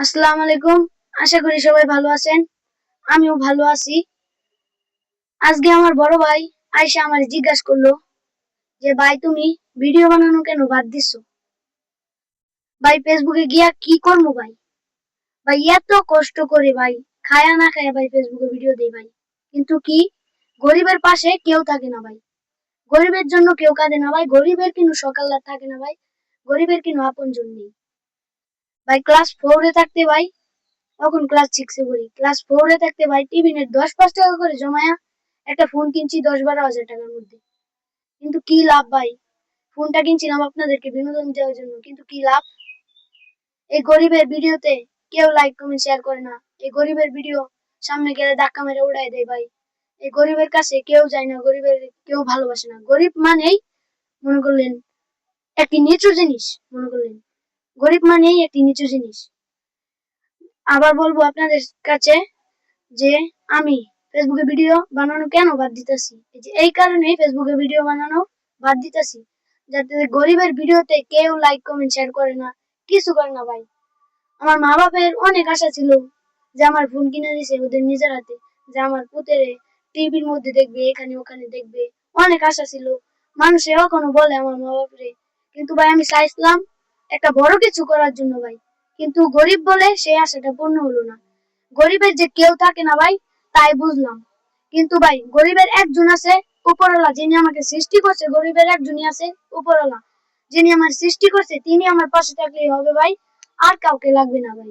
আসসালামু আলাইকুম। আশা করি সবাই ভালো আছেন। আমিও ভালো আছি। আজকে আমার বড় ভাই আয়শা আমার জিজ্ঞাসা করলো যে ভাই তুমি ভিডিও বানানো কেন বাদ দিছো? ভাই ফেসবুকে গিয়া কি করবো ভাই? ভাই এত কষ্ট করে ভাই খায়া না খায়া ভাই ফেসবুকে ভিডিও দেই ভাই। কিন্তু কি গরিবের পাশে কেউ থাকে না ভাই। গরিবের জন্য কেউ কাঁদে না ভাই। গরিবের কিন্তু সকাল রাত থাকে না ভাই। গরিবের কিন্তু আপনজন নেই। ভাই ক্লাস 4 এ থাকতে ভাই তখন ক্লাস 6 এ পড়ি। ক্লাস 4 এ থাকতে ভাই টিফিনের 10-5 টাকা করে জমায়া একটা ফোন কিনছি 10-12 হাজার টাকার মধ্যে। কিন্তু কি লাভ ভাই? ফোনটা কিনছিলাম আপনাদেরকে বিনোদন দেওয়ার জন্য, কিন্তু কি লাভ? এই গরিবের ভিডিওতে কেউ লাইক কমেন্ট শেয়ার করে না। এই গরিবের ভিডিও সামনে গেলে ধাক্কা মেরে উড়াই দেয় ভাই। এই গরিবের কাছে কেউ যায় না, গরিবের কেউ ভালোবাসে না। গরিব মানেই মনে করলেন একটি নিচু জিনিস, মনে করলেন গরিব মানেই একটি নিচু জিনিস। আবার বলবো আপনাদের কাছে যে আমি ফেসবুকে ভিডিও বানানো কেন বাদ দিতেছি, এই কারণেই ফেসবুকে ভিডিও বানানো বাদ দিতেছি যাতে গরিবের ভিডিওতে কেউ লাইক কমেন্ট শেয়ার করে না, কিছু করে না ভাই। আমার মা বাপের অনেক আশা ছিল যে আমার ফোন কিনে দিছে ওদের নিজের হাতে, যে আমার পুতেরে টিভির মধ্যে দেখবে, এখানে ওখানে দেখবে, অনেক আশা ছিল। মানুষে এখনো বলে আমার মা বাপরে, কিন্তু ভাই আমি চাইছিলাম একটা বড় কিছু করার জন্য ভাই, কিন্তু গরিব বলে সেই আশাটা পূর্ণ হলো না। গরিবের যে কেউ থাকে না ভাই তাই বুঝলাম, কিন্তু ভাই গরিবের একজন আছে উপরওয়ালা, যিনি আমাকে সৃষ্টি করছে। গরিবের একজনই আছে উপরওয়ালা, যিনি আমার সৃষ্টি করছে, তিনি আমার পাশে থাকলেই হবে ভাই, আর কাউকে লাগবে না ভাই।